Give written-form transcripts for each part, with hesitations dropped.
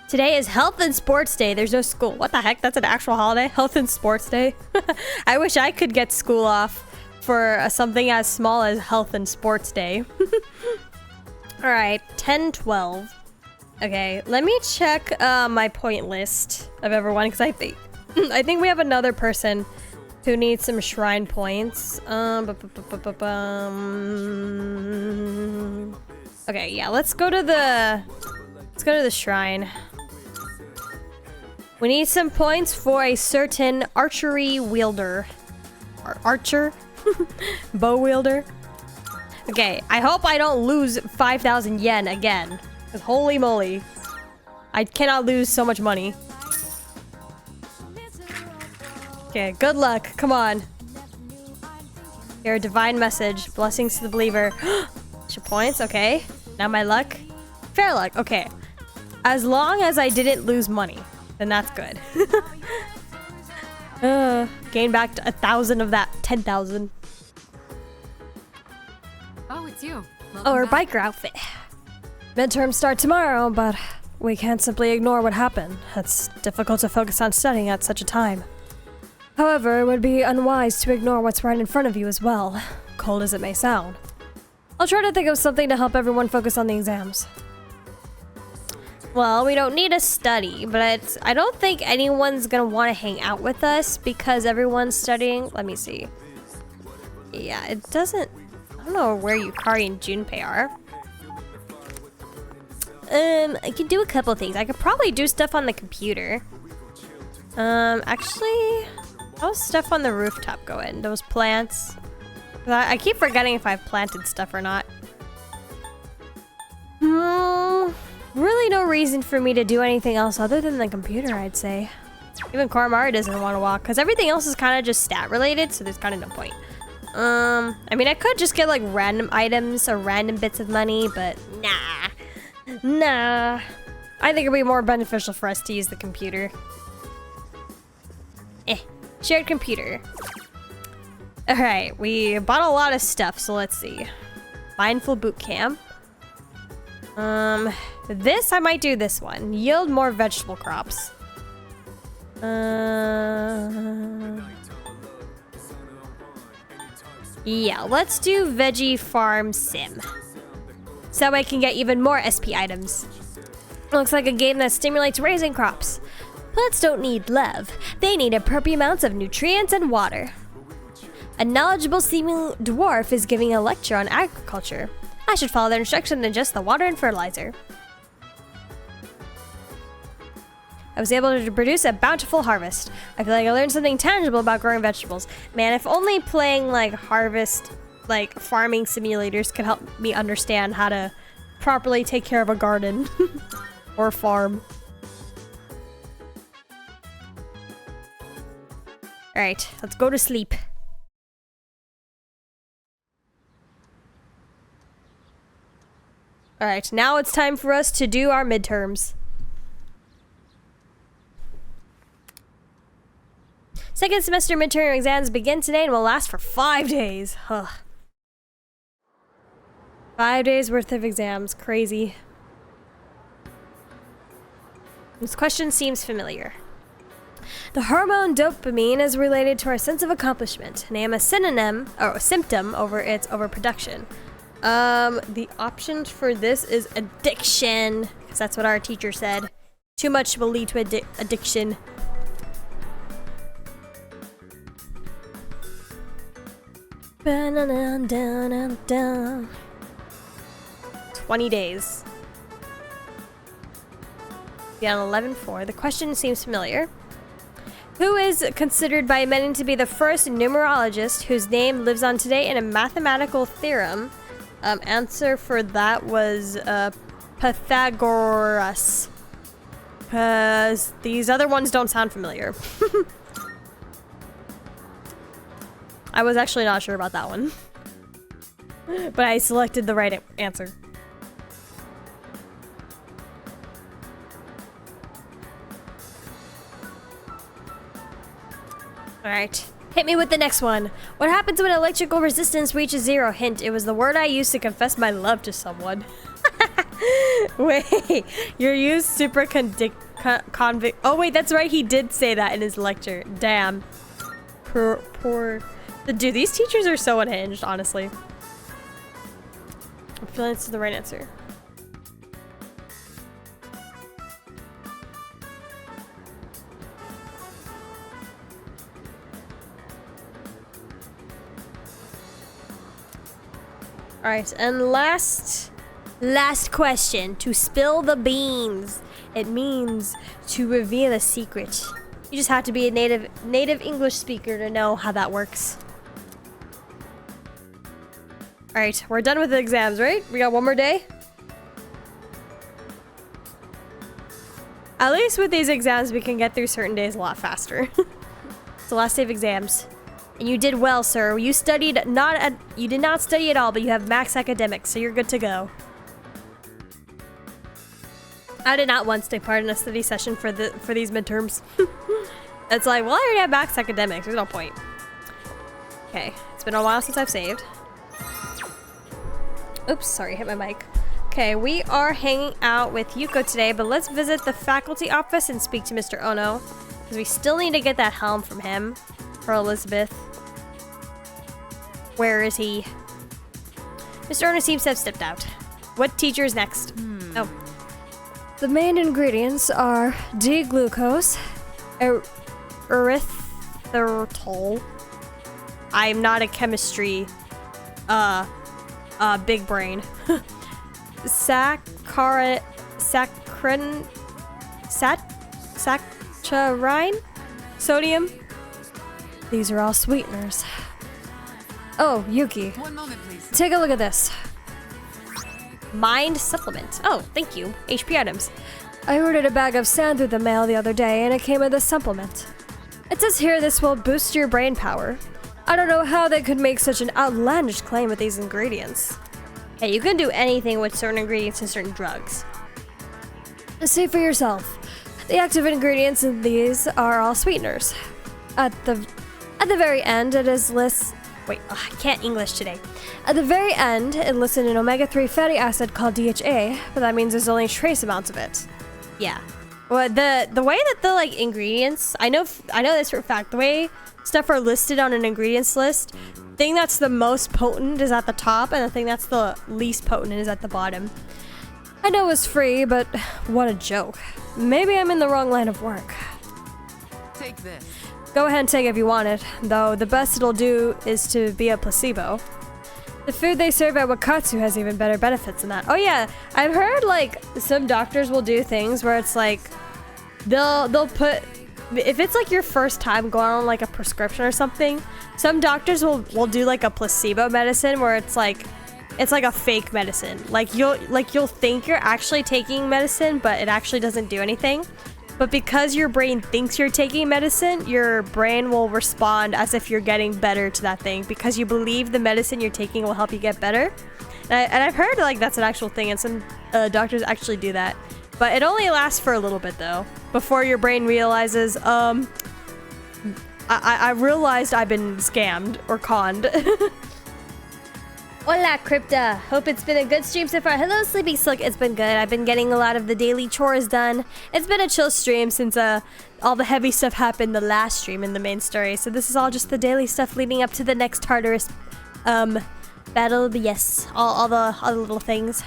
Today is Health and Sports Day. There's no school. What the heck? That's an actual holiday? Health and Sports Day? I wish I could get school off for something as small as Health and Sports Day. Alright, 10-12. Okay, let me check my point list of everyone, because I think we have another person who needs some shrine points. Okay, yeah, let's go to the shrine. We need some points for a certain archery wielder. Archer? Bow wielder? Okay, I hope I don't lose 5,000 yen again. Because holy moly. I cannot lose so much money. Okay, good luck. Come on. Here, divine message. Blessings to the believer. Extra points, okay. Now my luck. Fair luck, okay. As long as I didn't lose money, then that's good. Gain back 1,000 of that 10,000. Oh, it's you. Oh, her biker outfit. Midterms start tomorrow, but we can't simply ignore what happened. It's difficult to focus on studying at such a time. However, it would be unwise to ignore what's right in front of you as well, cold as it may sound. I'll try to think of something to help everyone focus on the exams. Well, we don't need to study, but I don't think anyone's gonna want to hang out with us because everyone's studying. Let me see. Yeah, it doesn't... I don't know where Yukari and Junpei are. I can do a couple things. I could probably do stuff on the computer. Actually, how's stuff on the rooftop going? Those plants? I keep forgetting if I've planted stuff or not. Really no reason for me to do anything else other than the computer, I'd say. Even Koromari doesn't want to walk, because everything else is kind of just stat related, so there's kind of no point. I mean, I could just get like random items or random bits of money, but nah. Nah. I think it'd be more beneficial for us to use the computer. Shared computer. Alright, we bought a lot of stuff, so let's see. Mindful boot camp. This, I might do this one. Yield more vegetable crops. Yeah, let's do Veggie Farm Sim. So I can get even more SP items. Looks like a game that stimulates raising crops. Plants don't need love. They need appropriate amounts of nutrients and water. A knowledgeable seeming dwarf is giving a lecture on agriculture. I should follow their instructions and just the water and fertilizer. I was able to produce a bountiful harvest. I feel like I learned something tangible about growing vegetables. Man, if only playing like harvest, like farming simulators could help me understand how to properly take care of a garden or farm. All right, let's go to sleep. All right, now it's time for us to do our midterms. Second semester midterm exams begin today and will last for 5 days. Ugh. 5 days worth of exams. Crazy. This question seems familiar. The hormone dopamine is related to our sense of accomplishment. Name a synonym or a symptom over its overproduction. The option for this is addiction, because that's what our teacher said. Too much will lead to addiction. Ba-na-na-da-na-da. 20 days. Yeah, on 11-4. The question seems familiar. Who is considered by many to be the first numerologist whose name lives on today in a mathematical theorem? Answer for that was Pythagoras. Because these other ones don't sound familiar. I was actually not sure about that one. But I selected the right answer. Alright. Hit me with the next one. What happens when electrical resistance reaches 0? Hint, it was the word I used to confess my love to someone. Wait, you're used super convict. Oh wait, that's right. He did say that in his lecture. Damn. Poor. Dude, these teachers are so unhinged, honestly. I'm feeling this is the right answer. All right, and last question, to spill the beans. It means to reveal a secret. You just have to be a native English speaker to know how that works. All right, we're done with the exams, right? We got one more day. At least with these exams, we can get through certain days a lot faster. It's the last day of exams. And you did well, sir. You studied you did not study at all, but you have max academics, so you're good to go. I did not once take part in a study session for these midterms. It's like, well, I already have max academics. There's no point. Okay, it's been a while since I've saved. Oops, sorry, hit my mic. Okay, we are hanging out with Yuko today, but let's visit the faculty office and speak to Mr. Ono, because we still need to get that helm from him. For Elizabeth. Where is he? Mr. Ono seems to have stepped out. What teacher is next? Oh. The main ingredients are D-glucose, erythritol. I'm not a chemistry big brain. Saccharine, sodium. These are all sweeteners. Oh, Yuki. One moment, please. Take a look at this. Mind supplement. Oh, thank you. HP items. I ordered a bag of sand through the mail the other day and it came with a supplement. It says here this will boost your brain power. I don't know how they could make such an outlandish claim with these ingredients. Hey, you can do anything with certain ingredients and certain drugs. See for yourself. The active ingredients in these are all sweeteners. At the very end, it is lists. Wait, I can't English today. At the very end, it lists an omega-3 fatty acid called DHA, but that means there's only trace amounts of it. Yeah. Well, the way that the ingredients, I know this for a fact. The way stuff are listed on an ingredients list, the thing that's the most potent is at the top, and the thing that's the least potent is at the bottom. I know it's free, but what a joke. Maybe I'm in the wrong line of work. Take this. Go ahead and take it if you want it, though the best it'll do is to be a placebo. The food they serve at Wakatsu has even better benefits than that. Oh yeah, I've heard some doctors will do things where it's like they'll put, if it's your first time going on a prescription or something, some doctors will do a placebo medicine where it's like a fake medicine. You'll think you're actually taking medicine, but it actually doesn't do anything. But because your brain thinks you're taking medicine, your brain will respond as if you're getting better to that thing because you believe the medicine you're taking will help you get better. And I've heard that's an actual thing, and some doctors actually do that. But it only lasts for a little bit though, before your brain realizes, I realized I've been scammed or conned. Hola, Crypta. Hope it's been a good stream so far. Hello, Sleepy Silk. It's been good. I've been getting a lot of the daily chores done. It's been a chill stream since all the heavy stuff happened the last stream in the main story. So this is all just the daily stuff leading up to the next Tartarus battle. But yes, all the little things.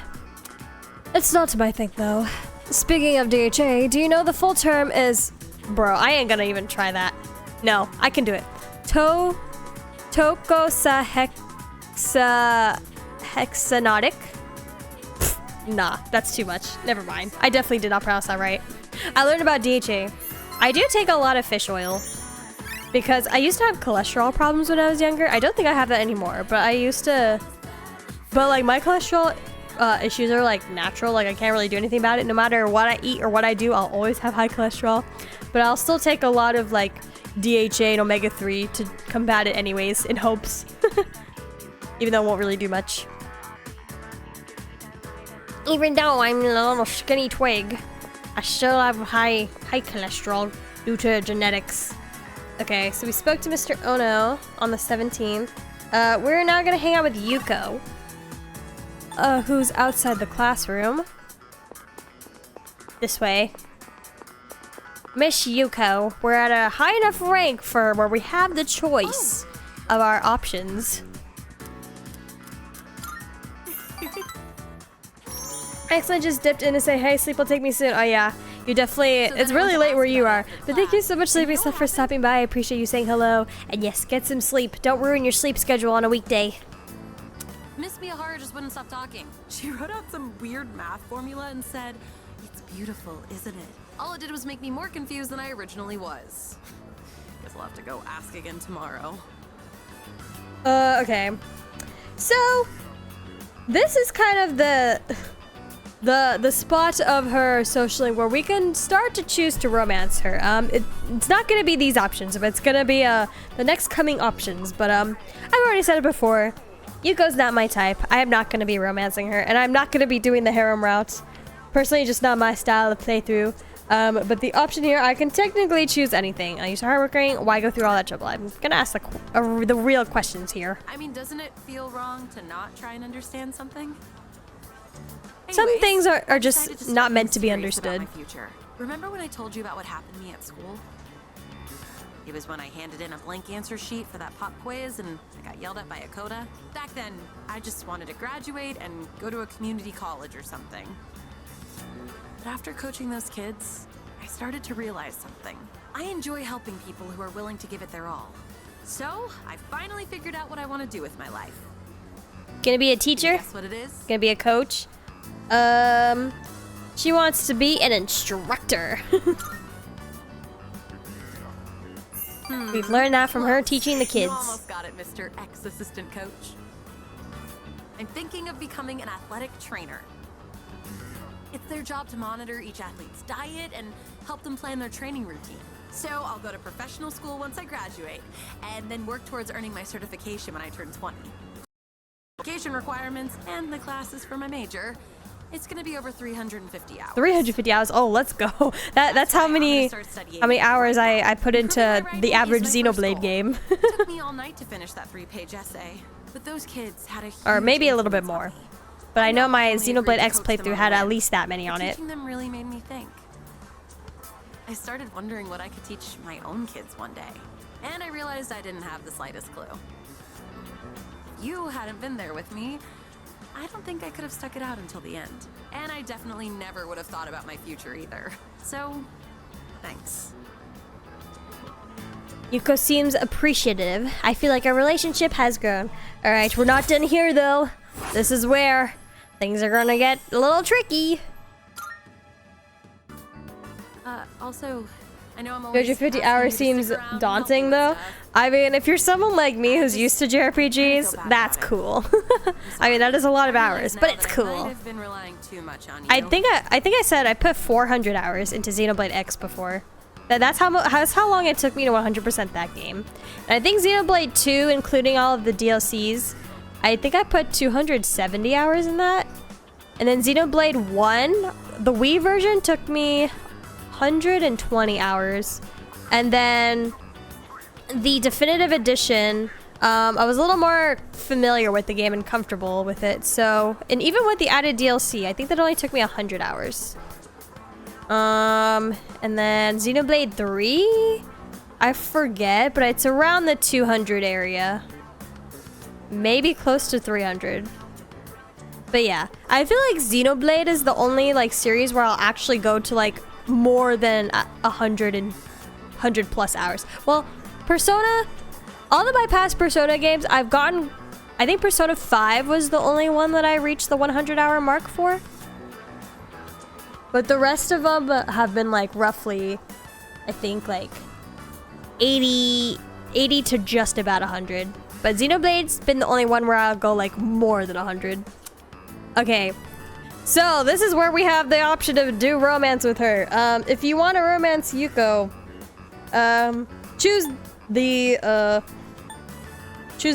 It's not my thing though. Speaking of DHA, do you know the full term is... Bro, I ain't gonna even try that. No, I can do it. Hexanotic? Nah, that's too much. Never mind. I definitely did not pronounce that right. I learned about DHA. I do take a lot of fish oil because I used to have cholesterol problems when I was younger. I don't think I have that anymore, but I used to. But my cholesterol issues are natural. I can't really do anything about it. No matter what I eat or what I do, I'll always have high cholesterol. But I'll still take a lot of DHA and omega-3 to combat it anyways, in hopes. Even though it won't really do much. Even though I'm a little skinny twig, I still have high cholesterol due to genetics. Okay, so we spoke to Mr. Ono on the 17th. We're now gonna hang out with Yuko, who's outside the classroom. This way. Miss Yuko, we're at a high enough rank for where we have the choice of our options. Excellent, just dipped in to say, hey, sleep will take me soon. Oh yeah, you definitely, it's really late where you are. But thank you so much, Sleepy Stuff, for stopping by. I appreciate you saying hello. And yes, get some sleep. Don't ruin your sleep schedule on a weekday. Miss Miyahara just wouldn't stop talking. She wrote out some weird math formula and said, "It's beautiful, isn't it?" All it did was make me more confused than I originally was. Guess I'll have to go ask again tomorrow. Okay. So, this is kind of the spot of her socially where we can start to choose to romance her. It's not gonna be these options, but it's gonna be the next coming options. But I've already said it before. Yuko's not my type. I am not gonna be romancing her, and I'm not gonna be doing the harem route. Personally, just not my style of playthrough. But the option here, I can technically choose anything. I use hardworking. Why go through all that trouble? I'm gonna ask the real questions here. I mean, doesn't it feel wrong to not try and understand something? Some Anyways, things are I just decided to not start meant to be being serious about understood. my future. Remember when I told you about what happened to me at school? It was when I handed in a blank answer sheet for that pop quiz and I got yelled at by a coda. Back then, I just wanted to graduate and go to a community college or something. But after coaching those kids, I started to realize something. I enjoy helping people who are willing to give it their all. So, I finally figured out what I want to do with my life. Gonna be a teacher? Guess what it is? Gonna be a coach? She wants to be an instructor. We've learned that from her teaching the You kids. almost got it, Mr. Ex-Assistant Coach. I'm thinking of becoming an athletic trainer. It's their job to monitor each athlete's diet and help them plan their training routine. So I'll go to professional school once I graduate, and then work towards earning my certification when I turn 20. Certification requirements and the classes for my major. It's gonna be over 350 hours. 350 hours. Oh, let's go. That's how many hours I put into the average Xenoblade game. It took me all night to finish that 3-page essay, but those kids had a Or huge maybe a little bit influence on more. me. But I know my only agreed Xenoblade to X coach them playthrough had along. at least that many on it. Teaching them really made me think. I started wondering what I could teach my own kids one day, and I realized I didn't have the slightest clue. If you hadn't been there with me, I don't think I could have stuck it out until the end. And I definitely never would have thought about my future either. So, thanks. Yuko seems appreciative. I feel like our relationship has grown. Alright, we're not done here though. This is where things are gonna get a little tricky. Also, I know I'm always 250 asking hours you to seems stick around and daunting help me though. with stuff. I mean, if you're someone like me who's used to JRPGs, that's cool. I mean, that is a lot of I realize hours, now but it's that I cool. might have been relying too much on you. I think I said I put 400 hours into Xenoblade X before. That's how long it took me to 100% that game. And I think Xenoblade 2, including all of the DLCs, I think I put 270 hours in that. And then Xenoblade 1, the Wii version, took me 120 hours. And then the definitive edition, I was a little more familiar with the game and comfortable with it. So, and even with the added DLC, I think that only took me 100 hours. And then Xenoblade 3, I forget, but it's around the 200 area. Maybe close to 300. But yeah, I feel like Xenoblade is the only like series where I'll actually go to like more than 100 plus hours. Well, Persona, all the bypass Persona games I've gotten, I think Persona 5 was the only one that I reached the 100-hour mark for. But the rest of them have been like roughly, I think like 80 to just about 100. But Xenoblade's been the only one where I'll go like more than 100. Okay, so this is where we have the option to do romance with her. If you want to romance Yuko, choose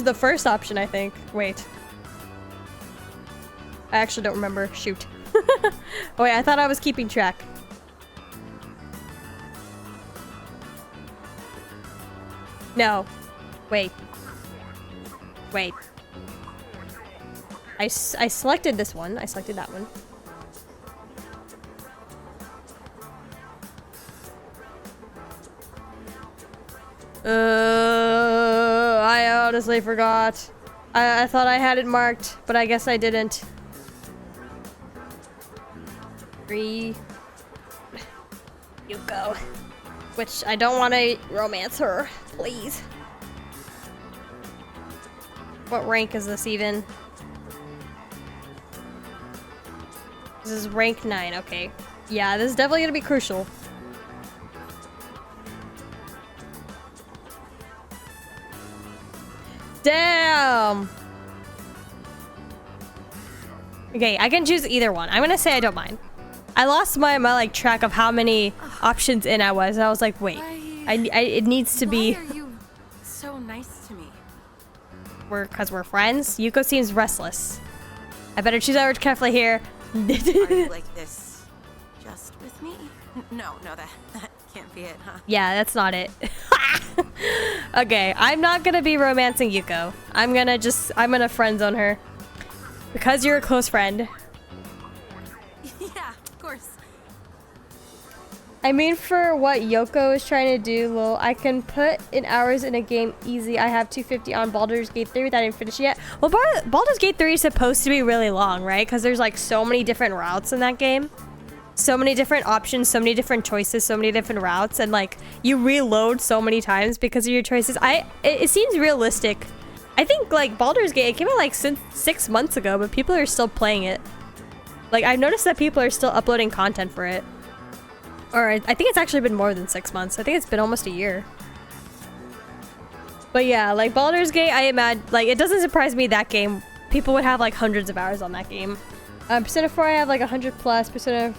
the first option, I think. Wait. I actually don't remember. Shoot. Oh, wait, I thought I was keeping track. No. Wait. Wait. I selected this one. I selected that one. I honestly forgot. I thought I had it marked, but I guess I didn't. 3. Yuko. Which I don't want to romance her, please. What rank is this even? This is rank 9, okay. Yeah, this is definitely gonna be crucial. Damn! Okay, I can choose either one. I'm gonna say I don't mind. I lost my like track of how many options in I was. I was like, wait, it needs to be. Why are you so nice to me? Because we're friends. Yuko seems restless. I better choose our words carefully here. Are you like this just with me? No, that can't be it, huh? Yeah, that's not it. Okay, I'm not gonna be romancing Yuko. I'm gonna friend zone her. Because you're a close friend. Yeah, of course. I mean, for what Yoko is trying to do, lol, I can put in hours in a game easy. I have 250 on Baldur's Gate 3 that I didn't finish yet. Well, Baldur's Gate 3 is supposed to be really long, right? Because there's like so many different routes in that game. So many different options, so many different choices, so many different routes, and like you reload so many times because of your choices. It seems realistic. I think like Baldur's Gate, it came out like 6 months ago, but people are still playing it. Like I've noticed that people are still uploading content for it. Or I think it's actually been more than 6 months. I think it's been almost a year. But yeah, like Baldur's Gate, I imagine, like it doesn't surprise me that game, people would have like hundreds of hours on that game. Persona 4 I have like 100 plus, Persona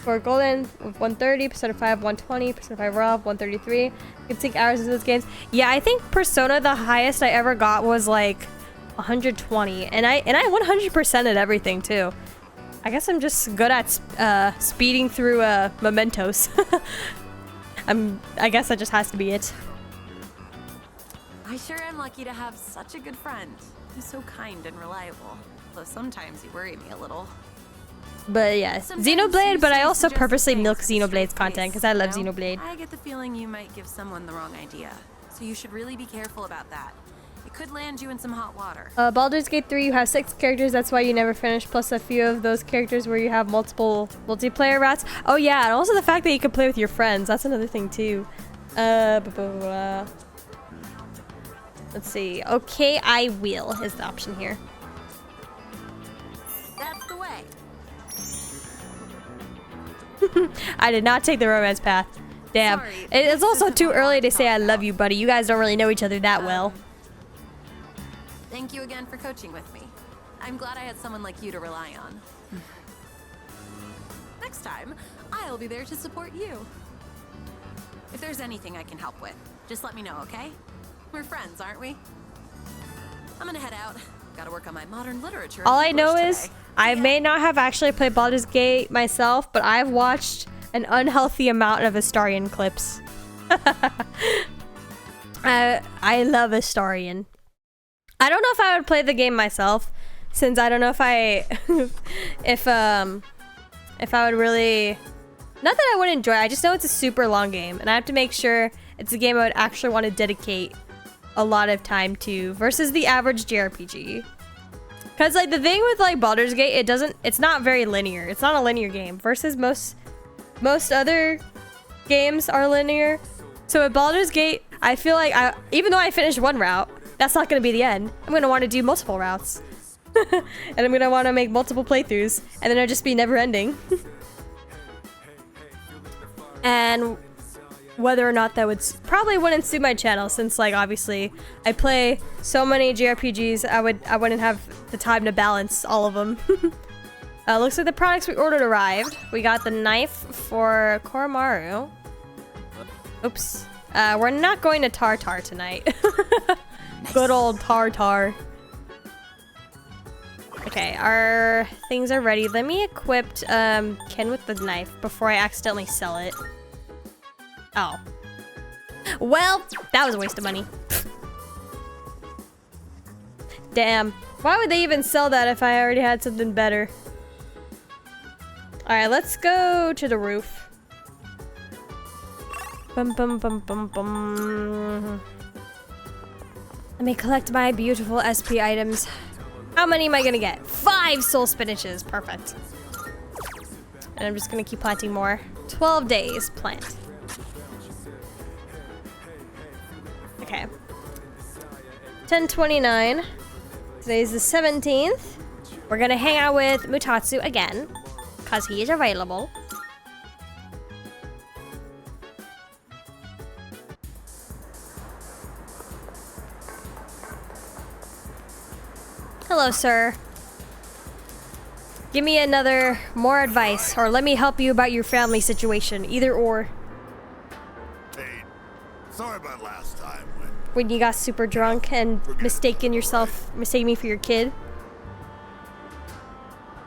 4 Golden 130, Persona 5 120, Persona 5 Raw 133. You can sink hours into those games. Yeah, I think Persona, the highest I ever got was like 120, and I 100%ed everything too. I guess I'm just good at speeding through mementos. I guess that just has to be it. I sure am lucky to have such a good friend. He's so kind and reliable, though sometimes you worry me a little. But yeah, Xenoblade, but I also purposely milk Xenoblade's content because I love Xenoblade. I get the feeling you might give someone the wrong idea, so you should really be careful about that. It could land you in some hot water. Baldur's Gate 3, you have 6 characters, that's why you never finish, plus a few of those characters where you have multiple multiplayer routes. Oh yeah, and also the fact that you can play with your friends, that's another thing too. Let's see. Okay, I will is the option here. That's the way. I did not take the romance path. Damn. Sorry, It's also too early to say I love about. you, buddy. You guys don't really know each other that well. Thank you again for coaching with me. I'm glad I had someone like you to rely on. Next time, I'll be there to support you. If there's anything I can help with, just let me know, okay? We're friends, aren't we? I'm gonna head out. Gotta work on my modern literature. All I know today. is I may not have actually played Baldur's Gate myself, but I've watched an unhealthy amount of Astarion clips. I love Astarion. I don't know if I would play the game myself, since I don't know if if I would really, not that I wouldn't enjoy it, I just know it's a super long game, and I have to make sure it's a game I would actually want to dedicate a lot of time to, versus the average JRPG. Because like the thing with like Baldur's Gate, it's not very linear. It's not a linear game, versus most other games are linear. So with Baldur's Gate, I feel like even though I finished one route, that's not going to be the end. I'm going to want to do multiple routes. And I'm going to want to make multiple playthroughs. And then it'll just be never ending. And whether or not that probably wouldn't suit my channel, since like obviously I play so many JRPGs, I wouldn't have the time to balance all of them. Looks like the products we ordered arrived. We got the knife for Koromaru. Oops. We're not going to Tartar tonight. Good old Tartar. Okay, our things are ready. Let me equip Ken with the knife before I accidentally sell it. Oh. Well, that was a waste of money. Damn. Why would they even sell that if I already had something better? Alright, let's go to the roof. Bum bum bum bum bum. Let me collect my beautiful SP items. How many am I gonna get? 5 soul spinaches. Perfect. And I'm just gonna keep planting more. 12 days, plant. Okay. 10:29. Today's the 17th. We're gonna hang out with Mutatsu again, because he is available. Hello, sir. Give me more advice, or let me help you about your family situation. Either or. Hey, sorry about last time when you got super drunk and mistake me for your kid.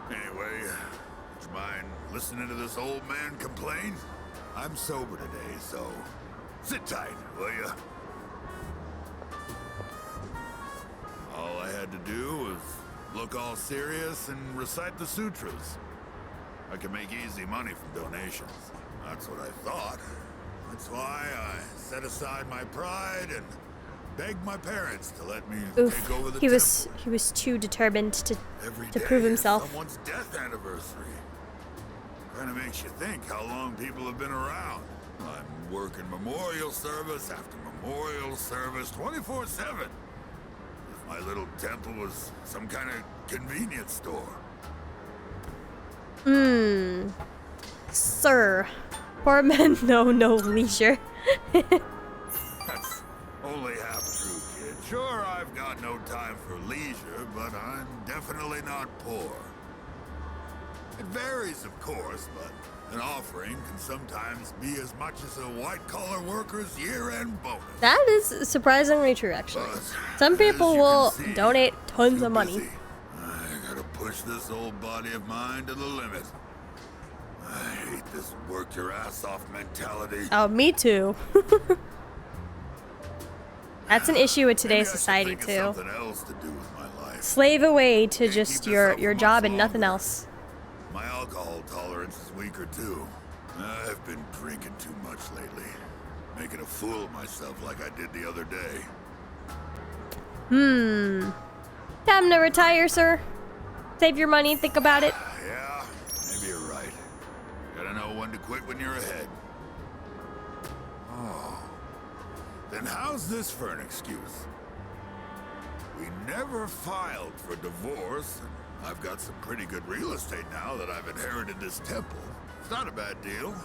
Anyway, would you mind listening to this old man complain? I'm sober today, so sit tight, will ya? All I had to do was look all serious and recite the sutras. I can make easy money from donations. That's what I thought. That's why I set aside my pride and begged my parents to let me take over the temple. He was too determined to prove Every himself. day is someone's death anniversary. Kind of makes you think how long people have been around. I'm working memorial service after memorial service 24/7. If my little temple was some kind of convenience store. Sir. Poor men know no leisure. That's only half true, kid. Sure, I've got no time for leisure, but I'm definitely not poor. It varies, of course, but an offering can sometimes be as much as a white-collar worker's year-end bonus. That is surprisingly true, actually. But some people will see, donate tons of money. Busy. I gotta push this old body of mine to the limit. I hate this work-your-ass-off mentality. Oh, me too. That's an issue with today's society, Maybe I should too. think of something else to do with my life. Slave away to Can't just keep this up your for job much and nothing longer. else. My alcohol tolerance is weaker too. I've been drinking too much lately. Making a fool of myself like I did the other day. Time to retire, sir. Save your money, think about it. Yeah, maybe you're right. Gotta know when to quit when you're ahead. Oh. Then how's this for an excuse? We never filed for divorce, and I've got some pretty good real estate now that I've inherited this temple. It's not a bad deal.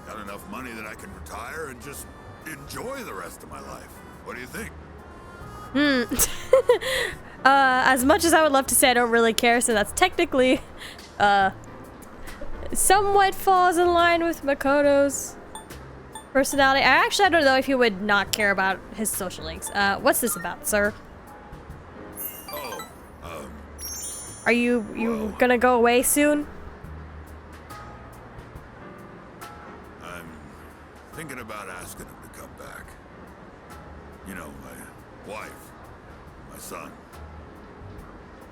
Got enough money that I can retire and just enjoy the rest of my life. What do you think? As much as I would love to say I don't really care, so that's technically, somewhat falls in line with Makoto's personality. I don't know if he would not care about his social links. What's this about, sir? Oh, Are you gonna go away soon? I'm thinking about asking him to come back. You know, my wife, my son.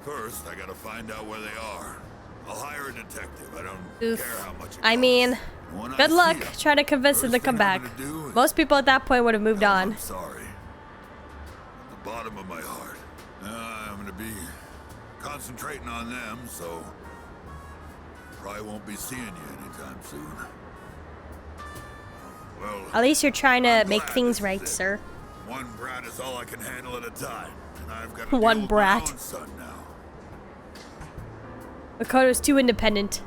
First, I gotta find out where they are. I'll hire a detective. I don't care how much it I costs. mean, When I good see luck him, trying to convince them to first come thing I'm back. gonna do is Most people at that point would have moved tell him on. I'm sorry. At the bottom of my heart. I'm gonna be concentrating on them, so probably won't be seeing you anytime soon. Well, At least you're trying to I'm make glad things this is right, it. sir. One brat is all I can handle at a time, and I've got to One deal with brat. my own son now. Makoto's too independent.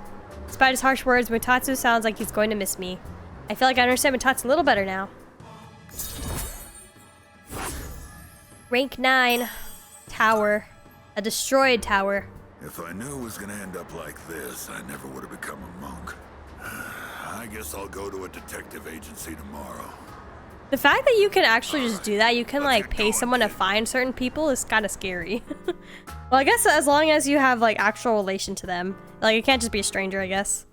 Despite his harsh words, Mutatsu sounds like he's going to miss me. I feel like I understand Mutatsu a little better now. Rank 9. Tower. A destroyed tower. If I knew it was gonna end up like this, I never would have become a monk. I guess I'll go to a detective agency tomorrow. The fact that you can actually just do that, you can Let's like get pay going, someone to kid. find certain people is kind of scary. Well, I guess as long as you have like actual relation to them. Like it can't just be a stranger, I guess.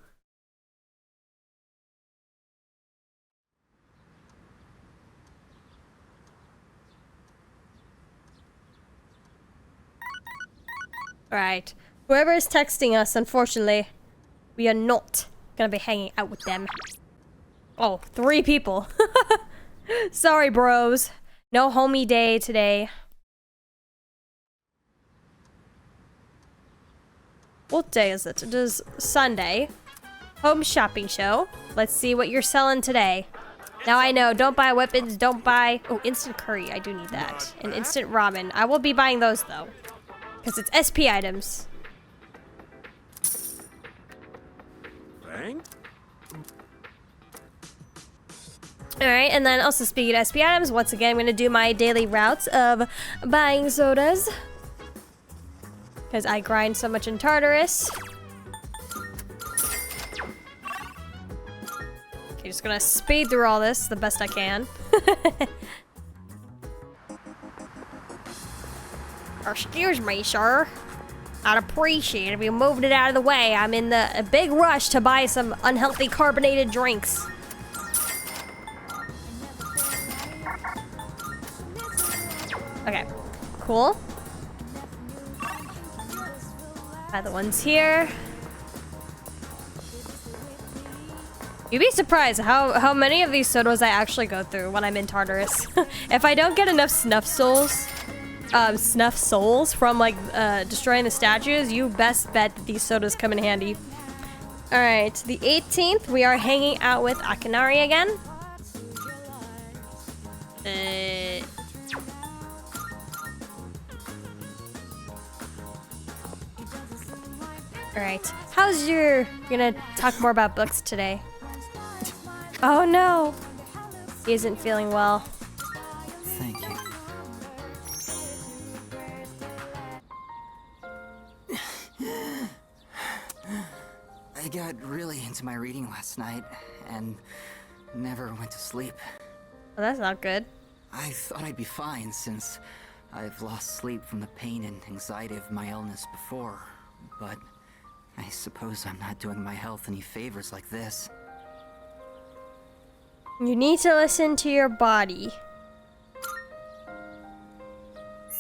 Alright. Whoever is texting us, unfortunately, we are not gonna be hanging out with them. Oh, 3 people. Sorry, bros. No homie day today. What day is it? It is Sunday. Home shopping show. Let's see what you're selling today. Now I know, don't buy weapons, don't buy... Oh, instant curry, I do need that. And instant ramen. I will be buying those though. Because it's SP items. Thanks. Alright, and then also speaking of SP items, once again I'm going to do my daily routes of buying sodas. Because I grind so much in Tartarus. Okay, just gonna speed through all this the best I can. Excuse me, sir. I'd appreciate it if you moved it out of the way. I'm in a big rush to buy some unhealthy carbonated drinks. Okay, cool. Other ones here. You'd be surprised how many of these sodas I actually go through when I'm in Tartarus. If I don't get enough snuff souls from like destroying the statues, you best bet that these sodas come in handy. All right, the 18th, we are hanging out with Akinari again. All right, you're gonna talk more about books today. Oh no, he isn't feeling well. Thank you. I got really into my reading last night and never went to sleep. Well, that's not good. I thought I'd be fine since I've lost sleep from the pain and anxiety of my illness before, but I suppose I'm not doing my health any favors like this. You need to listen to your body.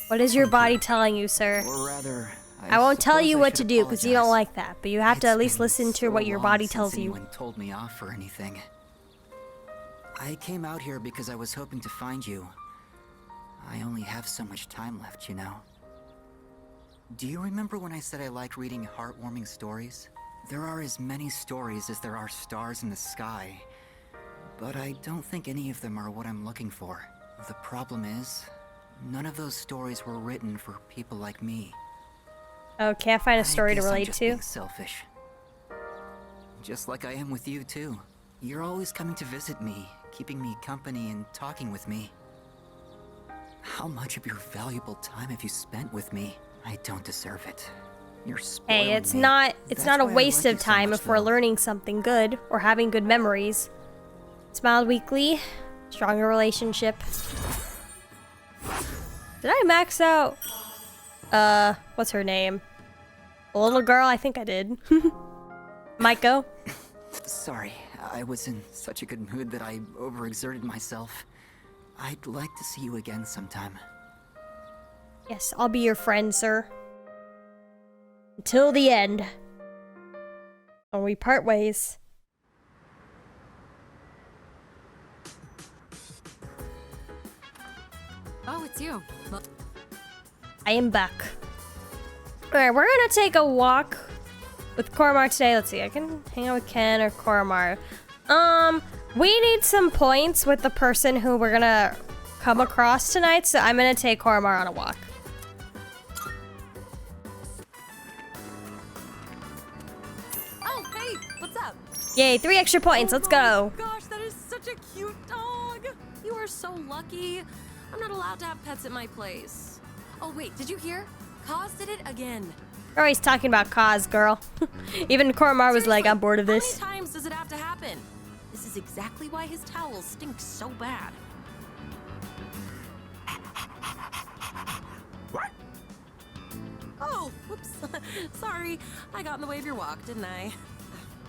What is your body telling you, sir? Or rather, I won't tell you what to do because you don't apologize. like that, but you have to at least listen to what your body tells you. Anyone told me off for anything. I came out here because I was hoping to find you. I only have so much time left, you know. Do you remember when I said I like reading heartwarming stories? There are as many stories as there are stars in the sky, but I don't think any of them are what I'm looking for. The problem is, none of those stories were written for people like me. Oh, can't find a story to I guess I'm relate just to? being selfish. Just like I am with you too. You're always coming to visit me, keeping me company and talking with me. How much of your valuable time have you spent with me? I don't deserve it. You're spoiling Hey, it's me. not That's a why I waste like of you so time much, if we're though. learning something good or having good memories. Smile weekly, stronger relationship. Did I max out? What's her name? The little girl? I think I did. Maiko? Sorry, I was in such a good mood that I overexerted myself. I'd like to see you again sometime. Yes, I'll be your friend, sir. Until the end. When we part ways. Oh, it's you. Well, I am back. Alright, we're gonna take a walk with Koromar today. Let's see, I can hang out with Ken or Koromar. We need some points with the person who we're gonna come across tonight, so I'm gonna take Koromar on a walk. oh, hey, what's up? Yay, 3 extra points, let's go. Gosh, that is such a cute dog. You are so lucky. I'm not allowed to have pets at my place. Oh, wait, did you hear? Kaz did it again. We're always talking about Kaz, girl. Even Koromar was like, Seriously, I'm bored of this. How many times does it have to happen? This is exactly why his towels stink so bad. What? Oh, whoops. Sorry, I got in the way of your walk, didn't I?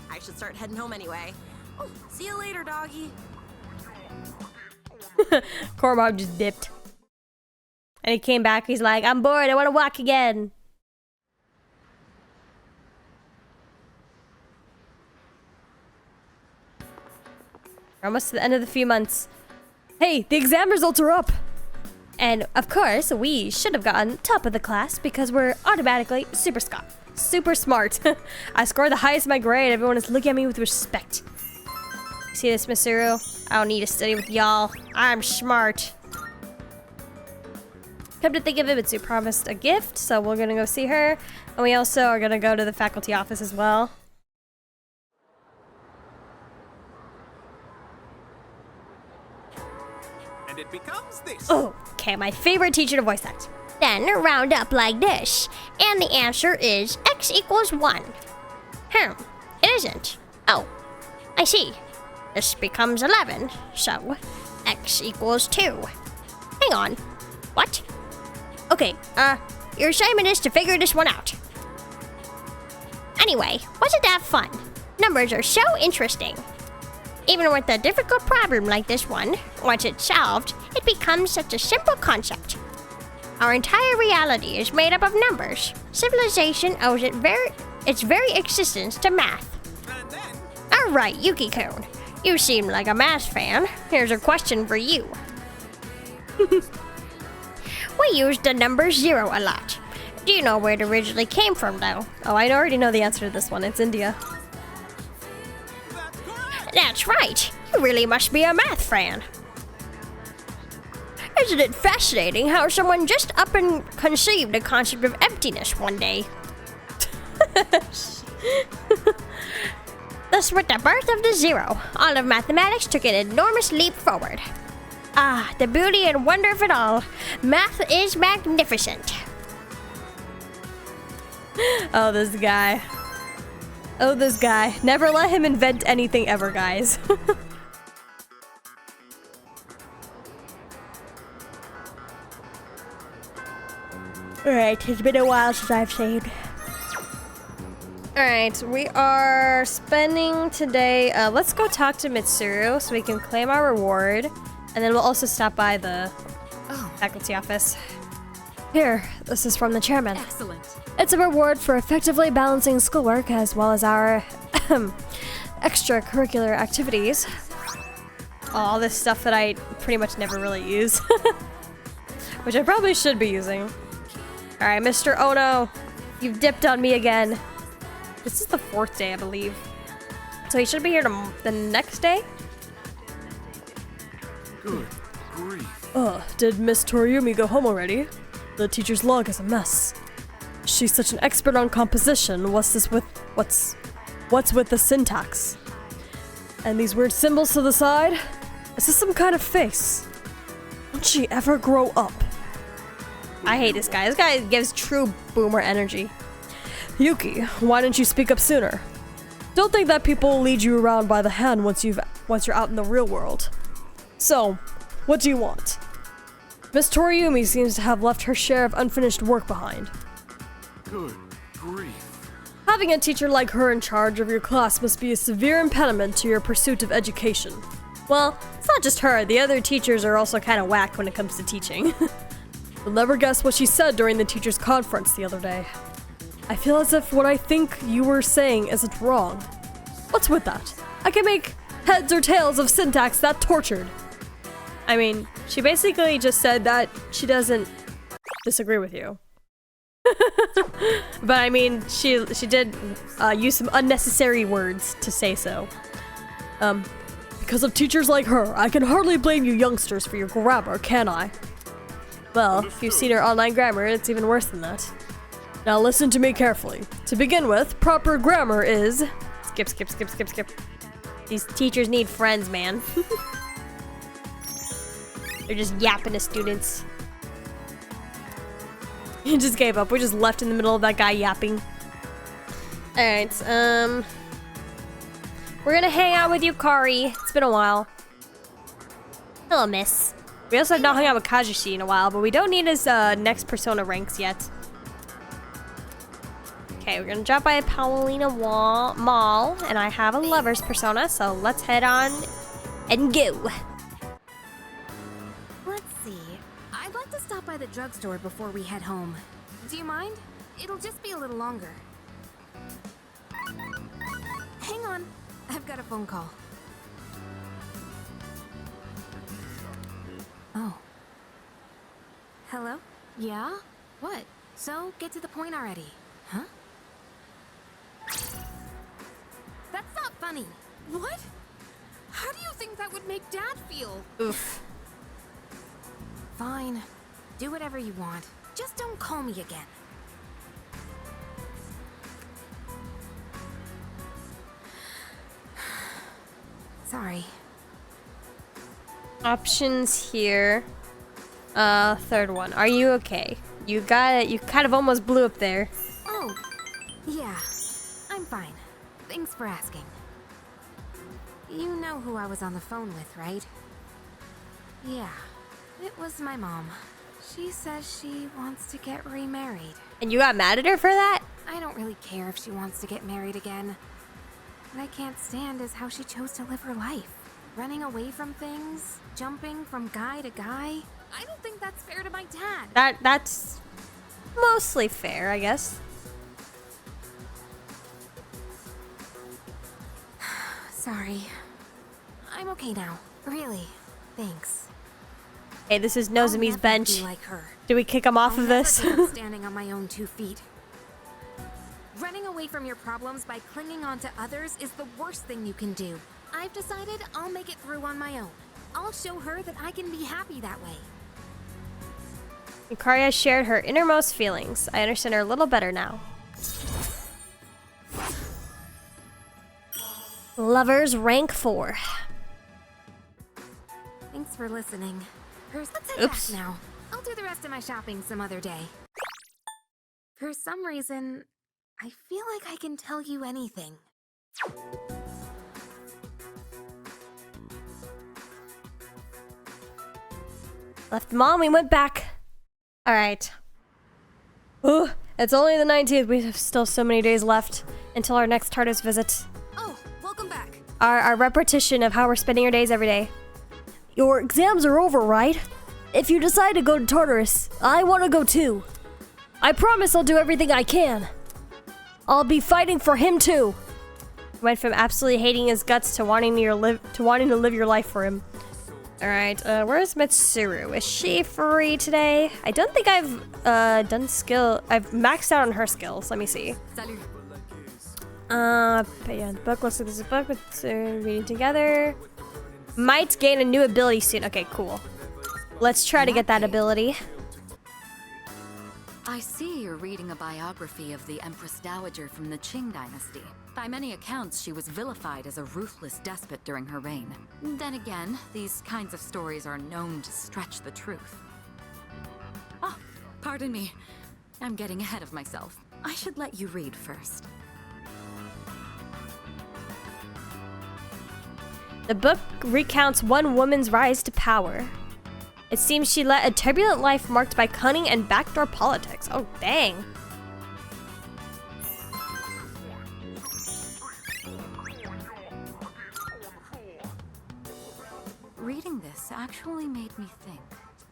I should start heading home anyway. Oh, see you later, doggy. Koromar just dipped. And he came back, he's like, I'm bored, I want to walk again. We're almost to the end of the few months. Hey, the exam results are up! And of course, we should have gotten top of the class because we're automatically super Super smart. I scored the highest in my grade. Everyone is looking at me with respect. See this, Mitsuru? I don't need to study with y'all. I'm smart. Come to think of it, Mitsu promised a gift, so we're gonna go see her. And we also are gonna go to the faculty office as well. And it becomes this. Oh, okay, my favorite teacher to voice act. Then round up like this. And the answer is x equals 1. It isn't. Oh, I see. This becomes 11, so x equals 2. Hang on. What? Okay, your assignment is to figure this one out. Anyway, wasn't that fun? Numbers are so interesting. Even with a difficult problem like this one, once it's solved, it becomes such a simple concept. Our entire reality is made up of numbers. Civilization owes its very existence to math. And then Alright, Yuki-kun. You seem like a math fan. Here's a question for you. We use the number 0 a lot. Do you know where it originally came from, though? Oh, I already know the answer to this one. It's India. that's correct. That's right. You really must be a math fan. Isn't it fascinating how someone just up and conceived the concept of emptiness one day? Thus, with the birth of the 0, all of mathematics took an enormous leap forward. Ah, the beauty and wonder of it all. Math is magnificent. Oh, this guy. Oh, this guy. Never let him invent anything ever, guys. Alright, it's been a while since I've saved. Alright, we are spending today... let's go talk to Mitsuru so we can claim our reward. And then we'll also stop by the faculty office. Here, this is from the chairman. Excellent. It's a reward for effectively balancing schoolwork as well as our extracurricular activities. All this stuff that I pretty much never really use. Which I probably should be using. Alright, Mr. Ono, you've dipped on me again. This is the 4th day, I believe. So he should be here the next day? Good grief. Did Miss Toriumi go home already? The teacher's log is a mess. She's such an expert on composition. What's with the syntax? And these weird symbols to the side? Is this some kind of face? Won't she ever grow up? I hate this guy. This guy gives true boomer energy. Yuki, why didn't you speak up sooner? Don't think that people will lead you around by the hand once you're out in the real world. So, what do you want? Miss Toriumi seems to have left her share of unfinished work behind. Good grief. Having a teacher like her in charge of your class must be a severe impediment to your pursuit of education. Well, it's not just her, the other teachers are also kind of whack when it comes to teaching. You'll never guess what she said during the teachers' conference the other day. I feel as if what I think you were saying isn't wrong. What's with that? I can make heads or tails of syntax that tortured. I mean, she basically just said that she doesn't disagree with you. But I mean, she did use some unnecessary words to say so. Because of teachers like her, I can hardly blame you youngsters for your grammar, can I? Well, if you've seen her online grammar, it's even worse than that. Now listen to me carefully. To begin with, proper grammar is... Skip, skip, skip, skip, skip. These teachers need friends, man. They're just yapping to students. He just gave up. We just left in the middle of that guy yapping. Alright, we're gonna hang out with you, Kari. It's been a while. Hello, miss. We also have not hung out with Kazushi in a while, but we don't need his next persona ranks yet. Okay, we're gonna drop by Paulina Mall, and I have a lover's persona, so let's head on and go. Let's see. I'd like to stop by the drugstore before we head home. Do you mind? It'll just be a little longer. Hang on. I've got a phone call. Oh. Hello? Yeah? What? So, get to the point already. Huh? funny. What? How do you think that would make Dad feel? Oof. Fine. Do whatever you want. Just don't call me again. Sorry. Options here. Third one. Are you okay? You got it. You kind of almost blew up there. Oh, yeah. I'm fine. Thanks for asking. You know who I was on the phone with, right? Yeah. It was my mom. She says she wants to get remarried. And you got mad at her for that? I don't really care if she wants to get married again. What I can't stand is how she chose to live her life. Running away from things, jumping from guy to guy. I don't think that's fair to my dad. That's mostly fair, I guess. Sorry. I'm okay now. Really. Thanks. Hey, this is I'll Nozomi's never bench. be like her. Do we kick him off I'll of never this? give up standing on my own 2 feet. Running away from your problems by clinging on to others is the worst thing you can do. I've decided I'll make it through on my own. I'll show her that I can be happy that way. Yukari shared her innermost feelings. I understand her a little better now. Lovers rank 4. Thanks for listening. Let's head Oops. back now. I'll do the rest of my shopping some other day. For some reason, I feel like I can tell you anything. Left mom, we went back. Alright. Ooh, it's only the 19th. We have still so many days left until our next TARDIS visit. Oh, welcome back. Our repetition of how we're spending our days every day. Your exams are over, right? If you decide to go to Tartarus, I want to go too. I promise I'll do everything I can. I'll be fighting for him too. Went from absolutely hating his guts to wanting to live your life for him. All right, where's Mitsuru? Is she free today? I don't think I've I've maxed out on her skills. Let me see. Salut. But yeah, the book looks like this is a book with reading together. Might gain a new ability soon. Okay, cool. Let's try to get that ability. I see you're reading a biography of the Empress Dowager from the Qing dynasty. By many accounts, she was vilified as a ruthless despot during her reign. Then again, these kinds of stories are known to stretch the truth. Oh, pardon me. I'm getting ahead of myself. I should let you read first. The book recounts one woman's rise to power. It seems she led a turbulent life marked by cunning and backdoor politics. Oh, dang. Reading this actually made me think.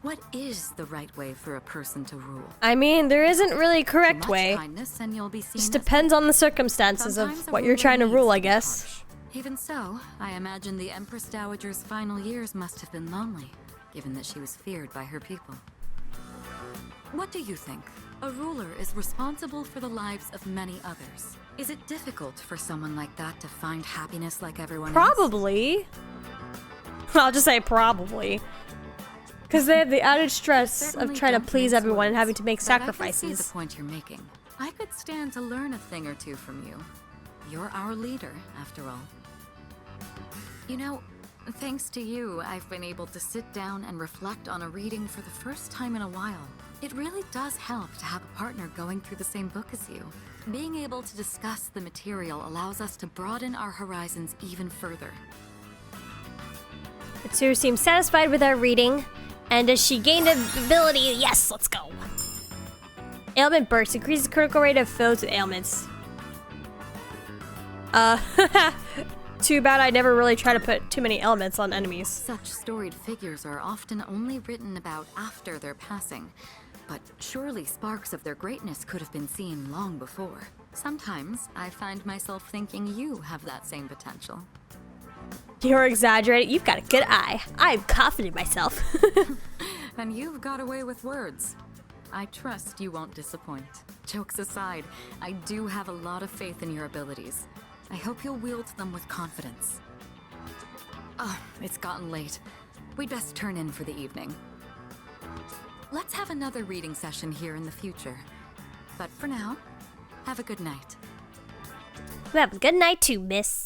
What is the right way for a person to rule? I mean, there isn't really a Too correct much way. kindness and you'll be seen Just as depends on the circumstances of Sometimes a what you're ruler trying to needs rule, I be guess. harsh. Even so, I imagine the Empress Dowager's final years must have been lonely, given that she was feared by her people. What do you think? A ruler is responsible for the lives of many others. Is it difficult for someone like that to find happiness like everyone else? Probably. I'll just say probably. Because they have the added stress of Certainly trying to don't please mince everyone and words, having to make but I can see sacrifices. the point you're making. I could stand to learn a thing or two from you. You're our leader, after all. You know, thanks to you, I've been able to sit down and reflect on a reading for the first time in a while. It really does help to have a partner going through the same book as you. Being able to discuss the material allows us to broaden our horizons even further. Mitsuru seems satisfied with our reading. And as she gained an ability, yes, let's go. Ailment burst increases critical rate of foes with ailments. Too bad I never really try to put too many elements on enemies. Such storied figures are often only written about after their passing, but surely sparks of their greatness could have been seen long before. Sometimes I find myself thinking you have that same potential. You're exaggerating. You've got a good eye. I'm confident in myself. And you've got away with words. I trust you won't disappoint. Jokes aside, I do have a lot of faith in your abilities. I hope you'll wield them with confidence. Oh, it's gotten late. We'd best turn in for the evening. Let's have another reading session here in the future. But for now, have a good night. Have a good night too, miss.